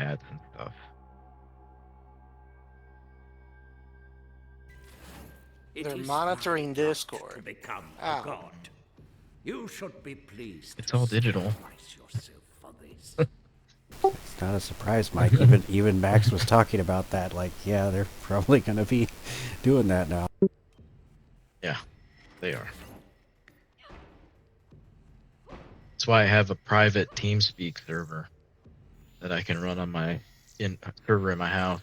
chats and stuff. They're monitoring Discord. To become Ow. a god. You should be pleased. It's to all digital. sacrifice yourself for this. It's not a surprise, Mike. Even Max was talking about that. Like, yeah, they're probably going to be doing that now. Yeah, they are. That's why I have a private TeamSpeak server that I can run on my server in my house.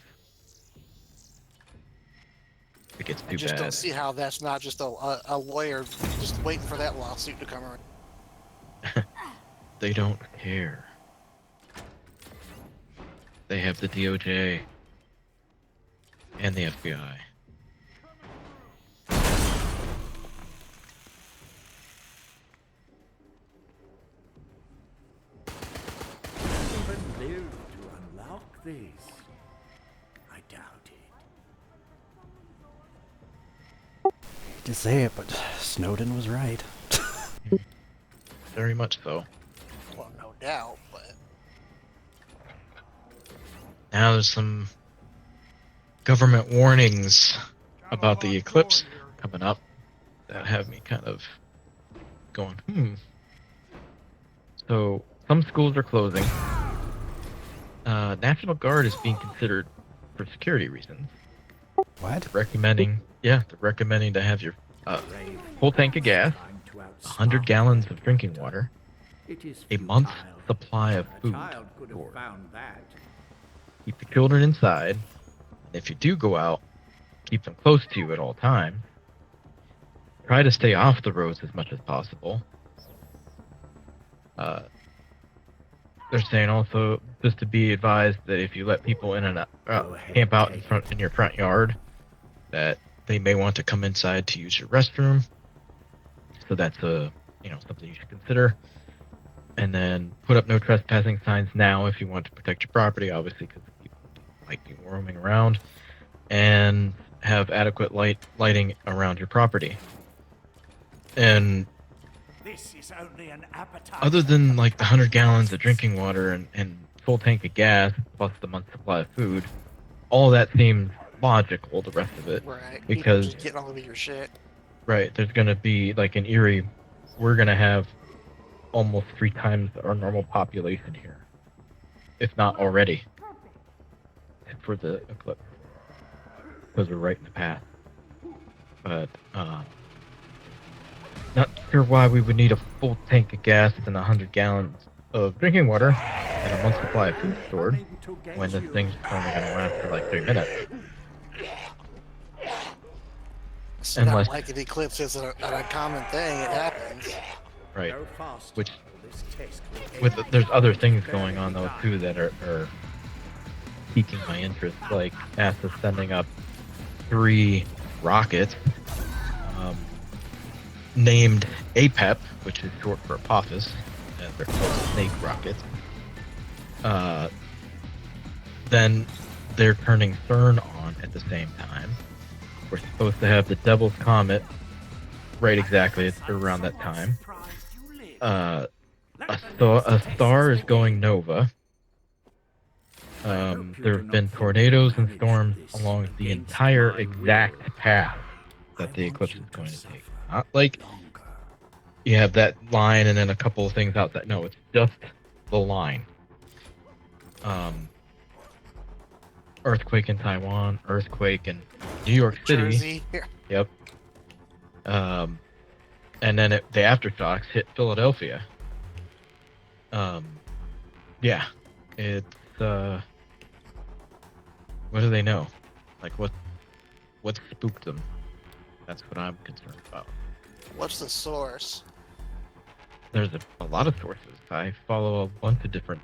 It gets too I just bad. don't see how that's not just a lawyer just waiting for that lawsuit to come around. They don't care. They have the DOJ and the FBI. Even live to unlock this. I doubt it. To say it, but Snowden was right. Very much so. Well, no doubt, but Now there's some government warnings about the eclipse coming up that have me kind of going, So some schools are closing. National Guard is being considered for security reasons. What? They're recommending to have your full tank of gas, 100 gallons of drinking water, a month's supply of food stored. Keep the children inside. If you do go out, keep them close to you at all times. Try to stay off the roads as much as possible. They're saying also just to be advised that if you let people in and camp out in your front yard, that they may want to come inside to use your restroom. So that's something you should consider. And then put up no trespassing signs now if you want to protect your property, obviously, because people might be roaming around, and have adequate lighting around your property. And This is only an appetite. other than like the 100 gallons of drinking water and full tank of gas plus the month's supply of food, all that seems logical. The rest of it, right. because People just getting all over your shit. right, there's gonna be like in Erie, we're gonna have almost 3 times our normal population here, if not already, for the eclipse, because we're right in the path. But not sure why we would need a full tank of gas and 100 gallons of drinking water and a month's supply of food stored when this thing's only going to last for like 3 minutes. It's Unless- not like an eclipse is an uncommon thing. It happens. Right. Go faster, Which, or this test will with end. there's other things going on though too that are piquing my interest, like NASA sending up 3 rockets named APEP, which is short for Apophis, and they're called snake rockets. Then they're turning CERN on at the same time. We're supposed to have the Devil's Comet right exactly around that time. A star is going nova. There have been tornadoes and storms along the entire exact path that the eclipse is going to take. Not like you have that line and then a couple of things outside. No, it's just the line. Earthquake in Taiwan, earthquake in New York City. Jersey. Yep. And then the aftershocks hit Philadelphia. Yeah. It's what do they know? Like what spooked them? That's what I'm concerned about. What's the source? There's a lot of sources. I follow a bunch of different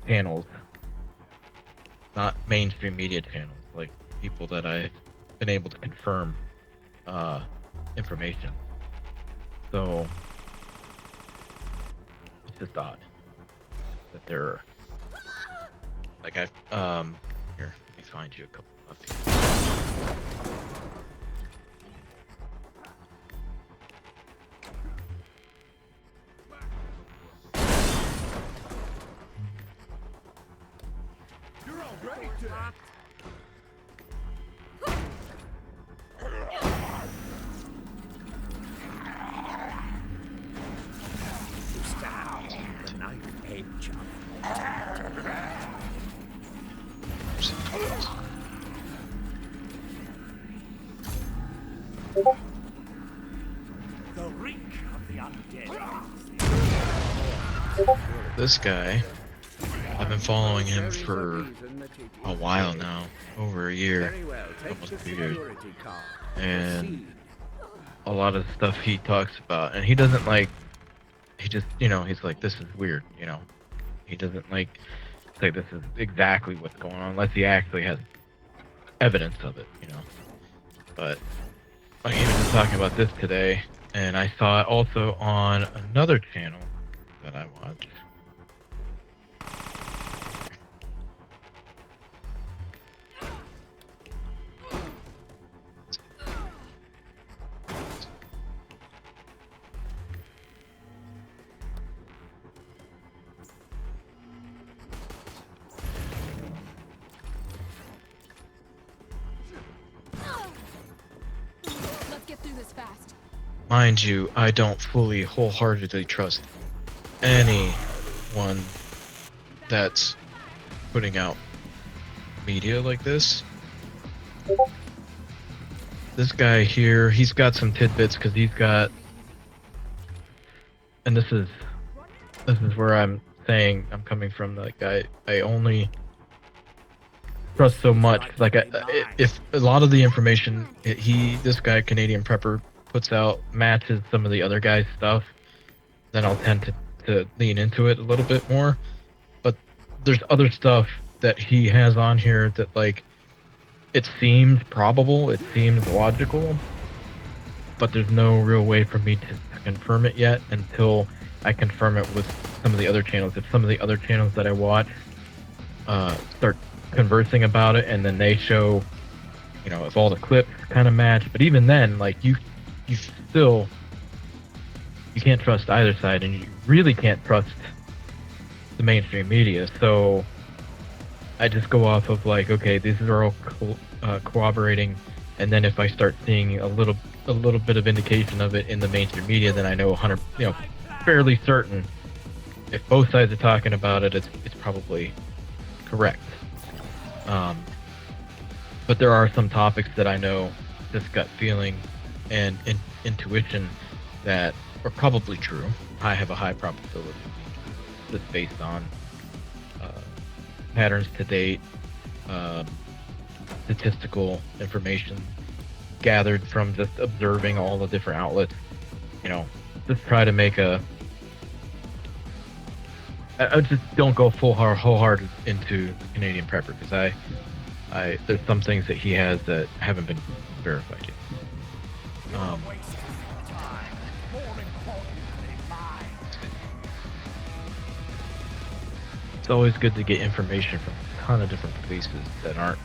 channels. Not mainstream media channels, like people that I've been able to confirm information. So it's just odd that they're like here, let me find you a couple of To stab the knife edge of the reek of the undead. This guy, I've been following him for a while now, over a year, almost 2 years, and a lot of stuff he talks about, and he doesn't like, he just, he's like, this is weird, he doesn't like say this is exactly what's going on unless he actually has evidence of it, but like, he was just talking about this today, and I saw it also on another channel that I watch. Let's get through this fast. Mind you, I don't fully wholeheartedly trust anyone that's putting out media like this. This guy here, he's got some tidbits because he's got, and this is where I'm saying I'm coming from. Like I only trust so much. Like if a lot of the information this guy Canadian Prepper puts out matches some of the other guys' stuff, then I'll tend to lean into it a little bit more. But there's other stuff that he has on here that, like, it seems probable, it seems logical, but there's no real way for me to confirm it yet until I confirm it with some of the other channels. If some of the other channels that I watch start conversing about it, and then they show, if all the clips kind of match, but even then, like, you can't trust either side, and you really can't trust the mainstream media. So I just go off of, like, okay, these are all corroborating, and then if I start seeing a little bit of indication of it in the mainstream media, then I know fairly certain if both sides are talking about it, it's probably correct. But there are some topics that I know, this gut feeling and intuition, that are probably true. I have a high probability that's based on patterns to date, statistical information gathered from just observing all the different outlets. Just try to make I just don't go wholehearted into Canadian Prepper, because there's some things that he has that haven't been verified yet. It's always good to get information from a ton of different places that aren't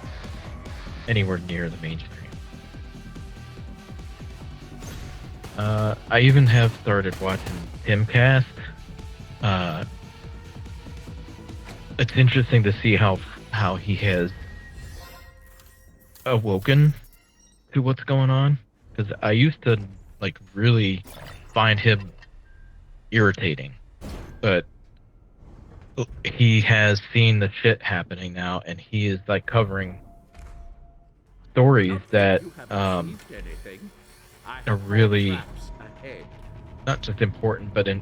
anywhere near the mainstream. I even have started watching Timcast. It's interesting to see how he has awoken to what's going on, because I used to, like, really find him irritating, but he has seen the shit happening now, and he is, like, covering stories that are really not just important, but in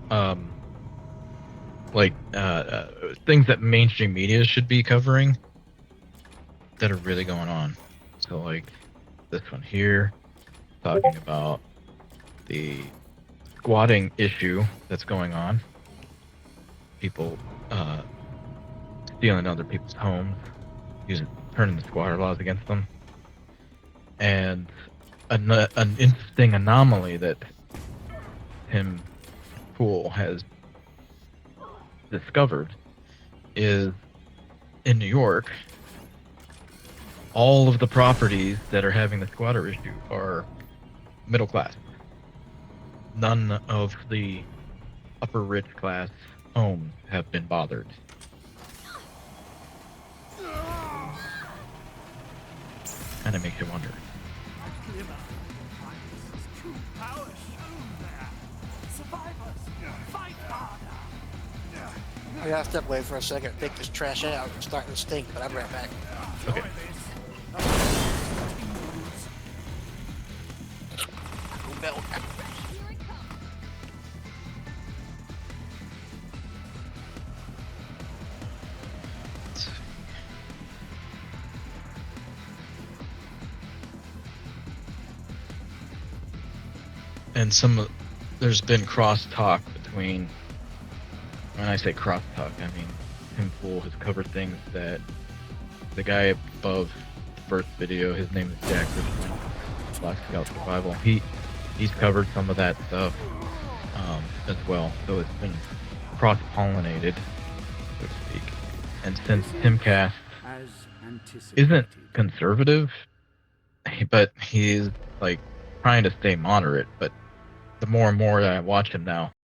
things that mainstream media should be covering that are really going on. So, like, this one here, talking about the squatting issue that's going on. People stealing other people's homes, turning the squatter laws against them. And an interesting anomaly that Tim Pool has discovered is, in New York, all of the properties that are having the squatter issue are middle class. None of the upper rich class homes have been bothered. kind of makes you wonder. Glimmer. Midas' true power shown there. Survivors, fight harder. I gotta step away for a second, take this trash out. It's starting to stink, but I'll be right back. Okay. Bell. And there's been crosstalk between, when I say crosstalk, I mean Timpool has covered things that the guy above the first video, his name is Jack Richmond, Black Scout Survival. He's covered some of that stuff as well. So it's been cross-pollinated, so to speak. And since Timcast As anticipated. isn't conservative, but he's like trying to stay moderate, but the more and more that I watch him now,